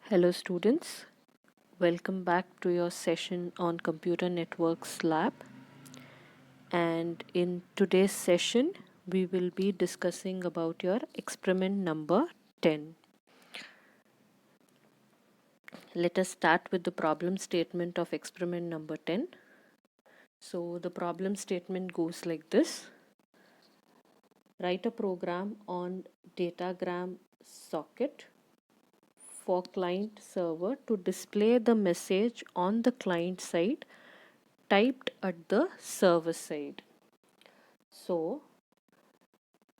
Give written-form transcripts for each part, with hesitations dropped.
Hello students, welcome back to your session on Computer Networks Lab, and in today's session we will be discussing about your experiment number 10. Let us start with the problem statement of experiment number 10. So the problem statement goes like this. Write a program on datagram socket for client server to display the message on the client side typed at the server side. So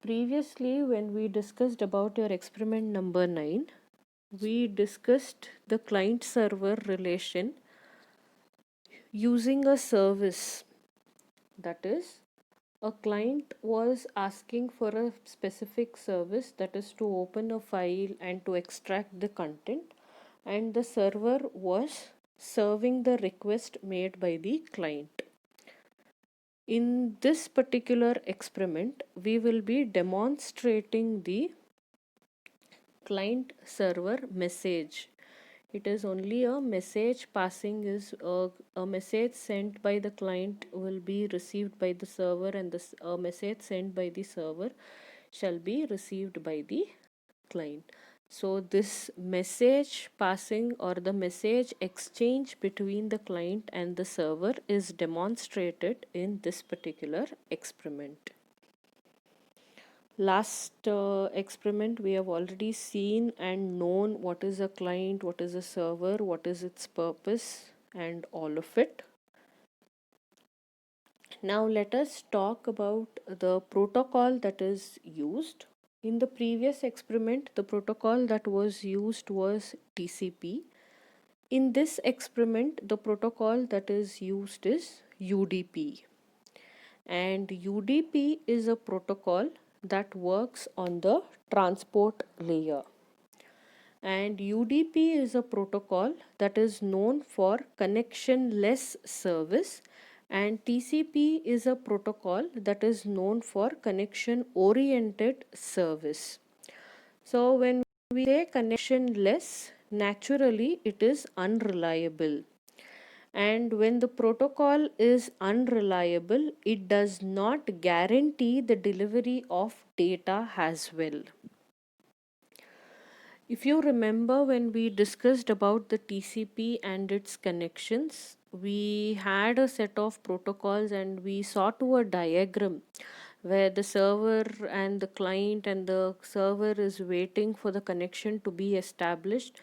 previously when we discussed about your experiment number 9, we discussed the client server relation using a service. That is, a client was asking for a specific service, that is to open a file and to extract the content, and the server was serving the request made by the client. In this particular experiment, we will be demonstrating the client server message. It is only a message passing, is a message sent by the client will be received by the server, and a message sent by the server shall be received by the client. So this message passing or the message exchange between the client and the server is demonstrated in this particular experiment. Last experiment we have already seen and known what is a client, what is a server, what is its purpose, and all of it. Now let us talk about the protocol that is used. In the previous experiment, the protocol that was used was TCP. In this experiment, the protocol that is used is UDP. And UDP is a protocol that works on the transport layer. And UDP is a protocol that is known for connectionless service, and TCP is a protocol that is known for connection oriented service. So when we say connectionless, naturally it is unreliable. And when the protocol is unreliable, it does not guarantee the delivery of data as well. If you remember, when we discussed about the TCP and its connections, we had a set of protocols and we saw to a diagram where the server and the client and the server is waiting for the connection to be established,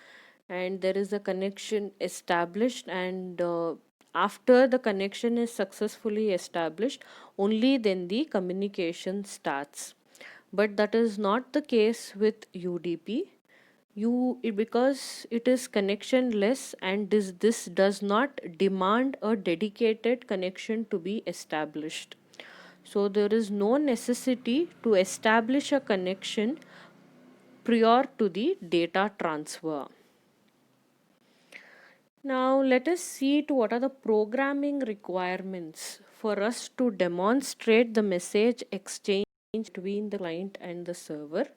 and there is a connection established, and after the connection is successfully established, only then the communication starts. But that is not the case with UDP. Because it is connectionless, and this does not demand a dedicated connection to be established. So there is no necessity to establish a connection prior to the data transfer. Now let us see to what are the programming requirements for us to demonstrate the message exchange between the client and the server.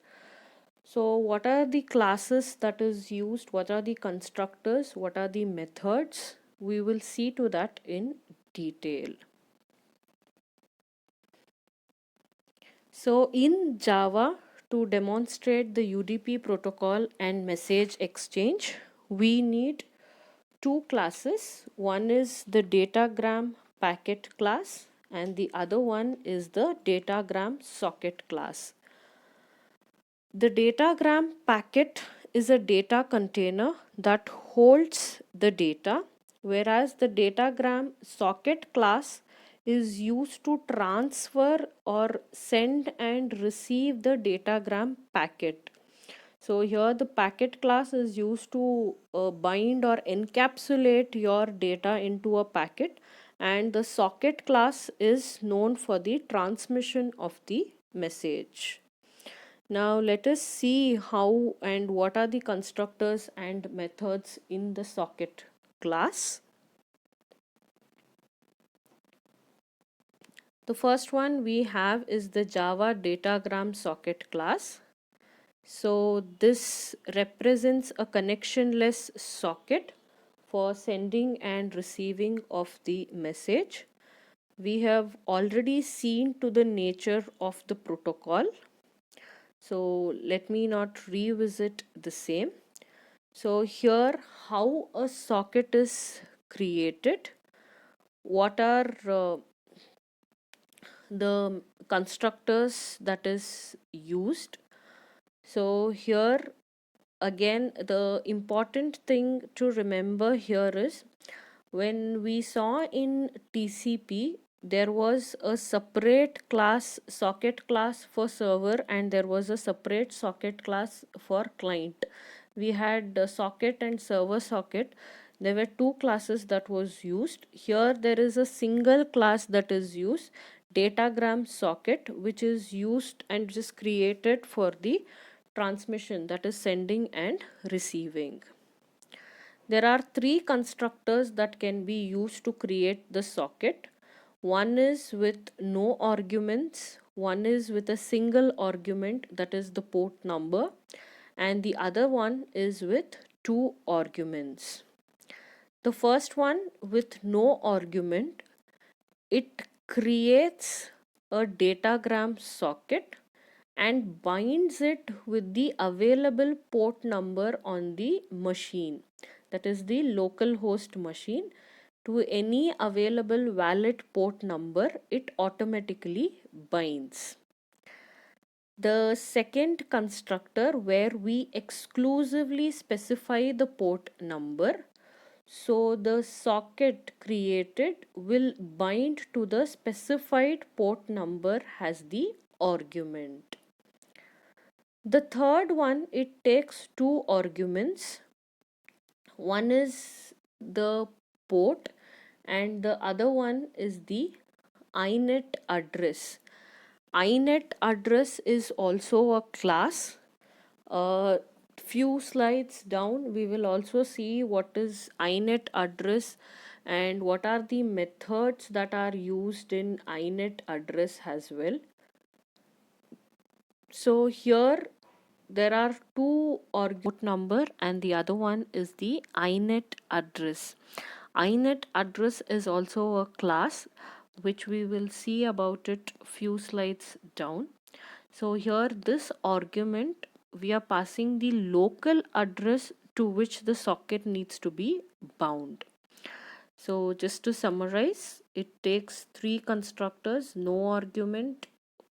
So what are the classes that is used? What are the constructors? What are the methods? We will see to that in detail. So in Java, to demonstrate the UDP protocol and message exchange, we need two classes. One is the datagram packet class, and the other one is the datagram socket class. The datagram packet is a data container that holds the data, whereas the datagram socket class is used to transfer or send and receive the datagram packet. So here the packet class is used to bind or encapsulate your data into a packet, and the socket class is known for the transmission of the message. Now let us see how and what are the constructors and methods in the socket class. The first one we have is the Java datagram socket class. So this represents a connectionless socket for sending and receiving of the message. We have already seen to the nature of the protocol. So let me not revisit the same. So here, how a socket is created, what are the constructors that is used. So here again, the important thing to remember here is, when we saw in TCP, there was a separate class, socket class for server, and there was a separate socket class for client. We had the socket and server socket. There were two classes that was used. Here there is a single class that is used, datagram socket, which is used and is created for the transmission, that is sending and receiving. There are three constructors that can be used to create the socket. One is with no arguments, one is with a single argument, that is the port number, and the other one is with two arguments. The first one with no argument, it creates a datagram socket and binds it with the available port number on the machine, that is the local host machine. To any available valid port number, it automatically binds. The second constructor, where we exclusively specify the port number, so the socket created will bind to the specified port number as the argument. The third one, it takes two arguments. One is the port and the other one is the INET address. INET address is also a class. A few slides down, we will also see what is INET address and what are the methods that are used in INET address as well. So here there are two port number and the other one is the INET address. INET address is also a class which we will see about it few slides down. So here this argument, we are passing the local address to which the socket needs to be bound. So just to summarize, it takes three constructors: no argument,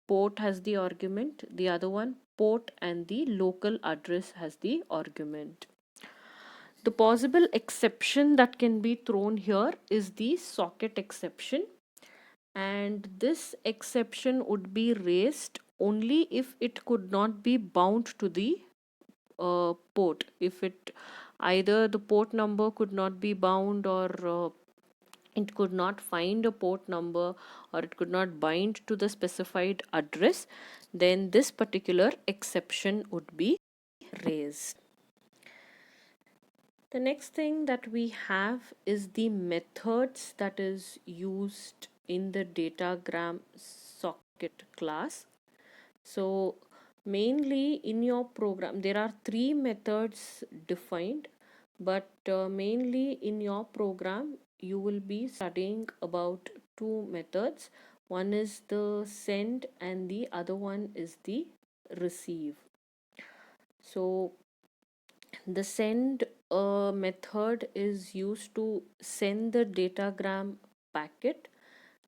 port has the argument, the other one port, and the local address has the argument. The possible exception that can be thrown here is the socket exception, and this exception would be raised only if it could not be bound to the port. If it either the port number could not be bound, or it could not find a port number, or it could not bind to the specified address, then this particular exception would be raised. The next thing that we have is the methods that is used in the datagram socket class. So mainly in your program there are three methods defined, but mainly in your program you will be studying about two methods. One is the send and the other one is the receive. So the send method is used to send the datagram packet,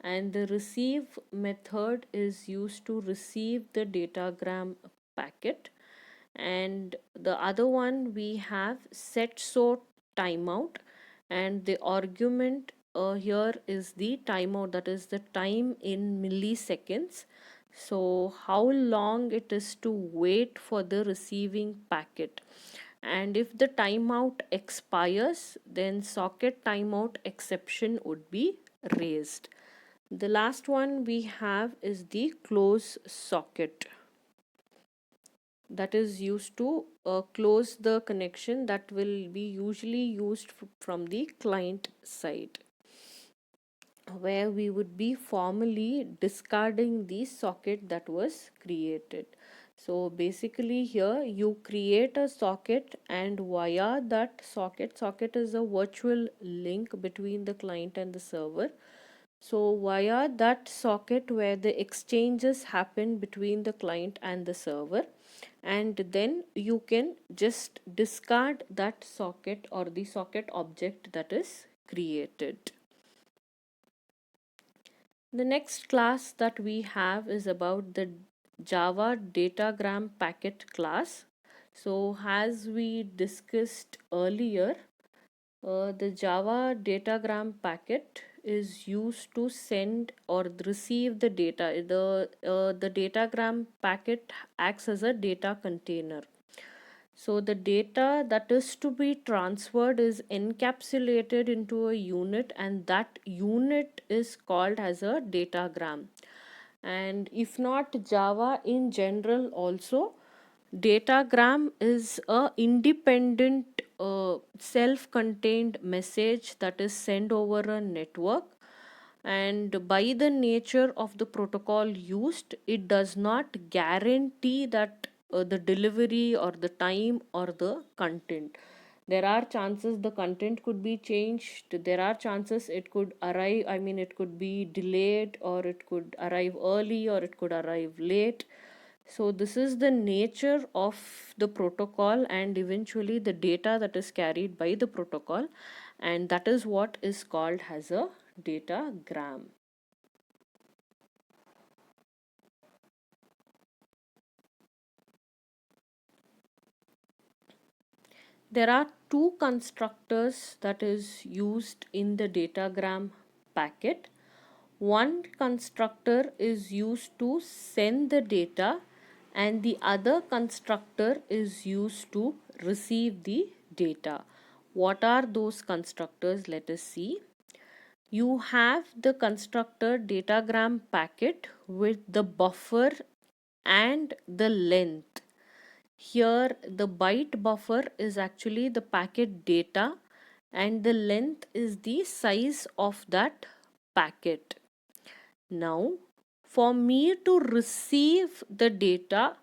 and the receive method is used to receive the datagram packet. And the other one, we have set sort timeout, and the argument here is the timeout, that is the time in milliseconds. So how long it is to wait for the receiving packet, and if the timeout expires, then socket timeout exception would be raised. The last one we have is the close socket, that is used to close the connection that will be usually used from the client side, where we would be formally discarding the socket that was created. So basically here you create a socket, and via that socket is a virtual link between the client and the server. So via that socket where the exchanges happen between the client and the server, and then you can just discard that socket or the socket object that is created. The next class that we have is about the Java Datagram Packet class. So as we discussed earlier, the Java Datagram packet is used to send or receive the data. The datagram packet acts as a data container. So the data that is to be transferred is encapsulated into a unit, and that unit is called as a datagram. And if not Java in general also, datagram is a independent self-contained message that is sent over a network, and by the nature of the protocol used, it does not guarantee that the delivery or the time or the content. There are chances the content could be changed, there are chances it could arrive, I mean it could be delayed, or it could arrive early, or it could arrive late. So this is the nature of the protocol, and eventually the data that is carried by the protocol, and that is what is called as a datagram. There are two constructors that is used in the datagram packet. One constructor is used to send the data, and the other constructor is used to receive the data. What are those constructors? Let us see. You have the constructor datagram packet with the buffer and the length. Here, the byte buffer is actually the packet data, and the length is the size of that packet. Now, for me to receive the data,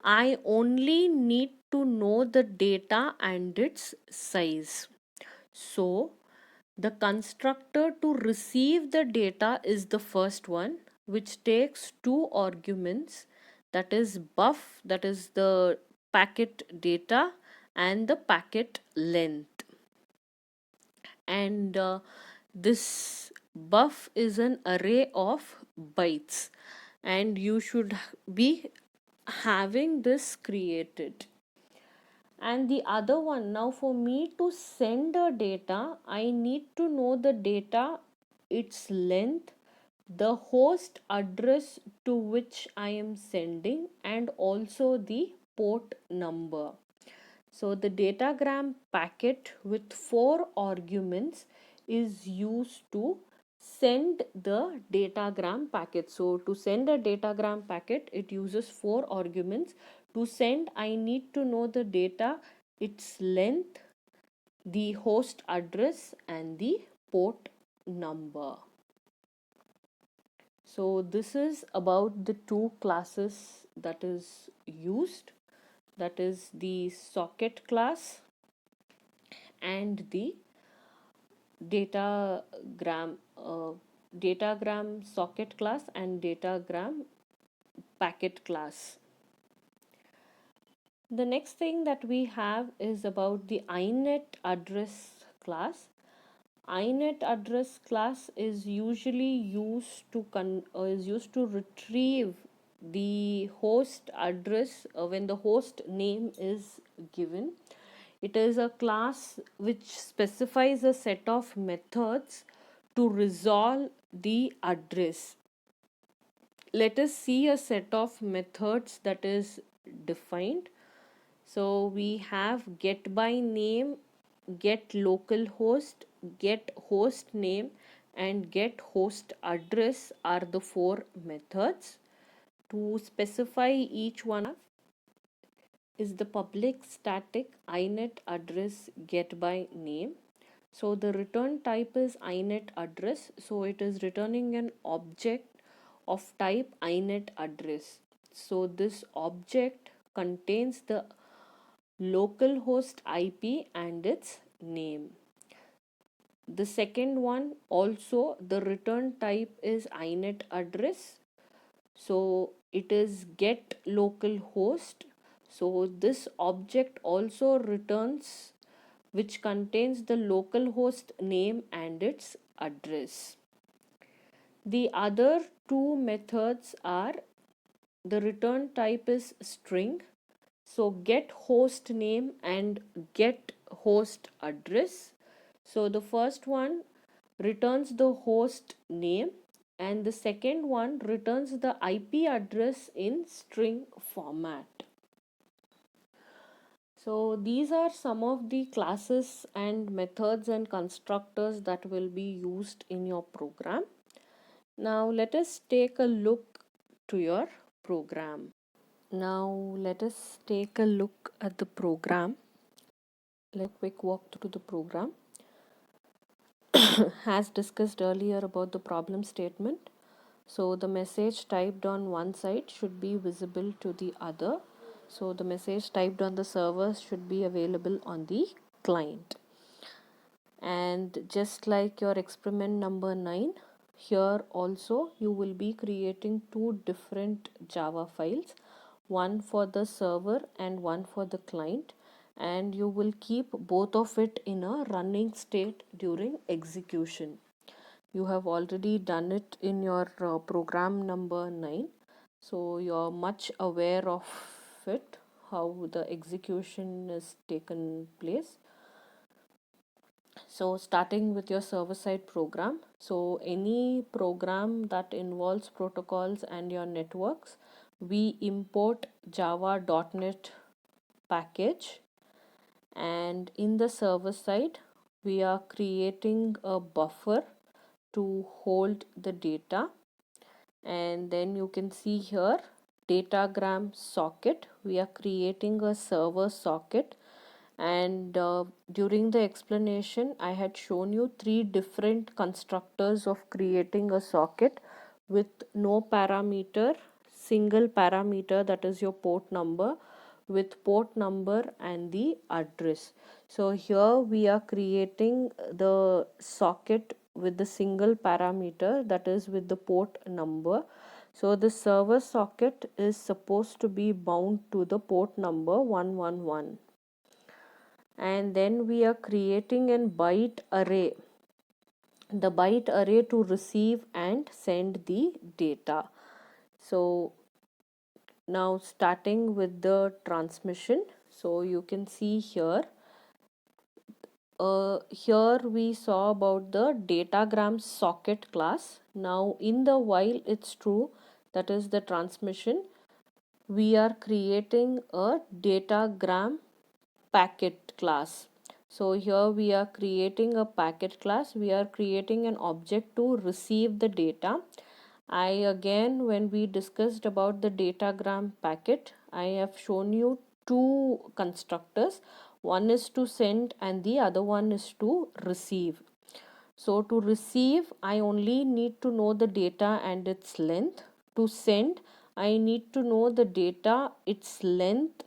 I only need to know the data and its size. So, the constructor to receive the data is the first one, which takes two arguments, that is buff, that is the packet data, and the packet length. And this buff is an array of bytes, and you should be having this created. And the other one, now for me to send the data, I need to know the data, its length, the host address to which I am sending, and also the port number. So the datagram packet with four arguments is used to send the datagram packet. So to send a datagram packet, it uses four arguments. To send, I need to know the data, its length, the host address, and the port number. So this is about the two classes that is used, that is the socket class and the datagram datagram socket class and datagram packet class. The next thing that we have is about the inet address class. Inet address class is usually used to retrieve the host address when the host name is given. It is a class which specifies a set of methods to resolve the address. Let us see a set of methods that is defined. So we have get by name, get localhost, get host name, and get host address are the four methods. To specify each one is the public static inet address get by name. So the return type is inet address, so it is returning an object of type inet address. So this object contains the localhost IP and its name. The second one also, the return type is inet address. So it is get localhost. So this object also returns which contains the localhost name and its address. The other two methods are, the return type is string. So get host name and get host address. So the first one returns the host name and the second one returns the IP address in string format. So these are some of the classes and methods and constructors that will be used in your program. Now let us take a look to your program. Now let us take a look at the program. Let's quick walk through the program. As discussed earlier about the problem statement, so the message typed on one side should be visible to the other. So the message typed on the server should be available on the client. And just like your experiment number 9, here also you will be creating two different Java files, one for the server and one for the client, and you will keep both of it in a running state during execution. You have already done it in your program number 9, so you're much aware of it, how the execution is taken place. So starting with your server-side program, so any program that involves protocols and your networks, we import java.net package, and in the server side we are creating a buffer to hold the data. And then you can see here datagram socket, we are creating a server socket. And during the explanation I had shown you three different constructors of creating a socket with no parameter, single parameter, that is your port number, with port number and the address. So here we are creating the socket with the single parameter, that is with the port number. So the server socket is supposed to be bound to the port number 111. And then we are creating an byte array, the byte array to receive and send the data. So now starting with the transmission, so you can see here, here we saw about the datagram socket class. Now in the while it's true, that is the transmission, we are creating a datagram packet class. So here we are creating a packet class, we are creating an object to receive the data. Again, when we discussed about the datagram packet, I have shown you two constructors. One is to send and the other one is to receive. So to receive, I only need to know the data and its length. To send, I need to know the data, its length,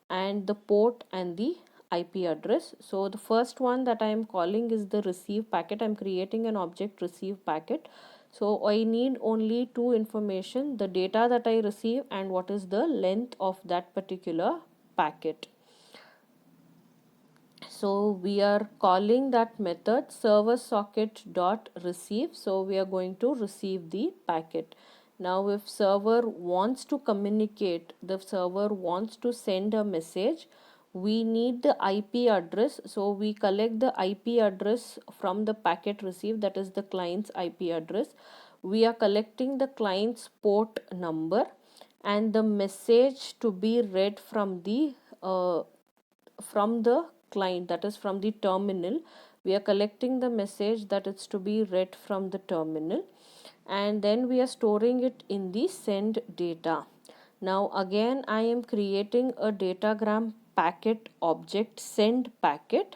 and the port and the IP address. So the first one that I am calling is the receive packet. I am creating an object receive packet. So I need only two information, the data that I receive and what is the length of that particular packet. So we are calling that method server socket dot receive. So we are going to receive the packet. Now if server wants to communicate, the server wants to send a message, we need the IP address. So we collect the IP address from the packet received, that is the client's IP address. We are collecting the client's port number and the message to be read from the client, that is from the terminal. We are collecting the message that it's to be read from the terminal, and then we are storing it in the send data. Now again I am creating a datagram packet object send packet.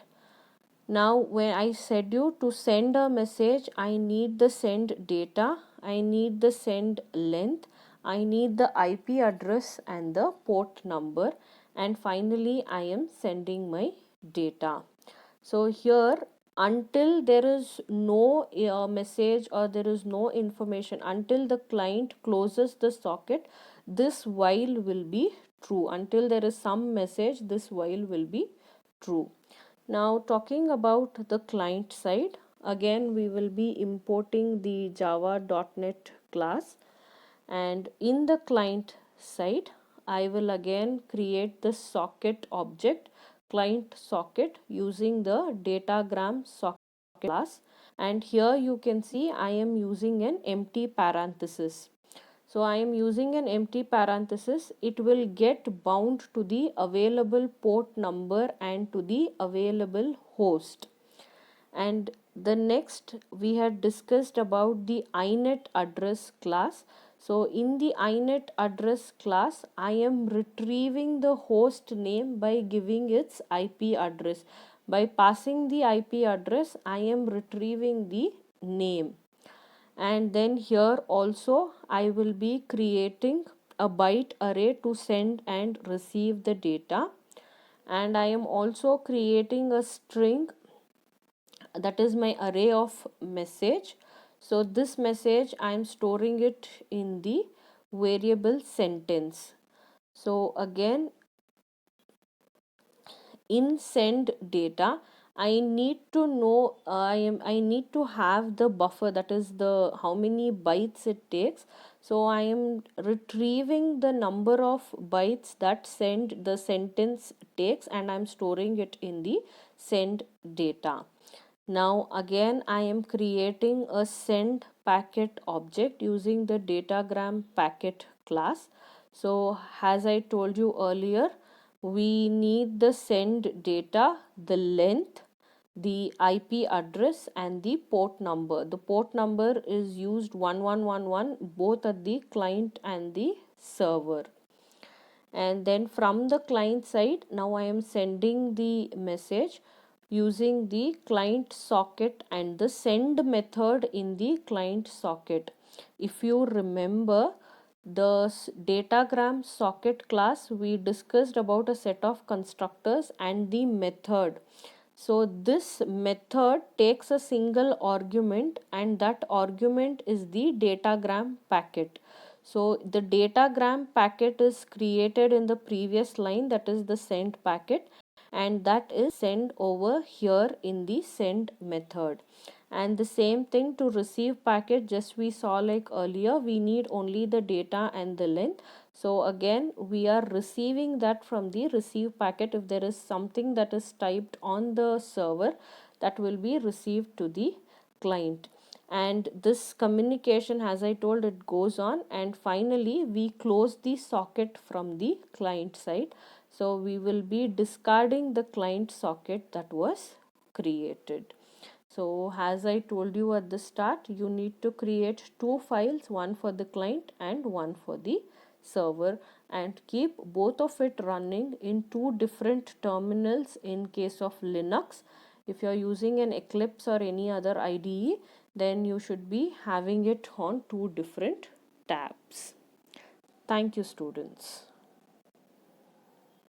Now when I said you to send a message, I need the send data, I need the send length, I need the IP address and the port number, and finally I am sending my data. So here, until there is no message or there is no information, until the client closes the socket, this while will be true. Until there is some message, this while will be true. Now talking about the client side, again we will be importing the java.net class, and in the client side I will again create the socket object, client socket, using the datagram socket class. And here you can see I am using an empty parenthesis. So I am using an empty parenthesis. It will get bound to the available port number and to the available host. And the next we had discussed about the inet address class. So in the inet address class, I am retrieving the host name by giving its IP address. By passing the IP address, I am retrieving the name. And then here also I will be creating a byte array to send and receive the data. And I am also creating a string, that is my array of message. So this message I am storing it in the variable sentence. So again, in send data, I need to know, I need to have the buffer, that is the how many bytes it takes. So I am retrieving the number of bytes that send the sentence takes, and I'm storing it in the send data. Now again I am creating a send packet object using the datagram packet class. So as I told you earlier, we need the send data, the length, the IP address and the port number. The port number is used 1111 both at the client and the server. And then from the client side, now I am sending the message using the client socket and the send method in the client socket. If you remember, the datagram socket class, we discussed about a set of constructors and the method. So this method takes a single argument, and that argument is the datagram packet. So the datagram packet is created in the previous line, that is the send packet, and that is sent over here in the send method. And the same thing to receive packet, just we saw like earlier, we need only the data and the length. So again we are receiving that from the receive packet. If there is something that is typed on the server, that will be received to the client. And this communication, as I told, it goes on, and finally we close the socket from the client side. So we will be discarding the client socket that was created. So as I told you at the start, you need to create two files, one for the client and one for the server, and keep both of it running in two different terminals in case of Linux. If you are using an Eclipse or any other IDE, then you should be having it on two different tabs. Thank you, students.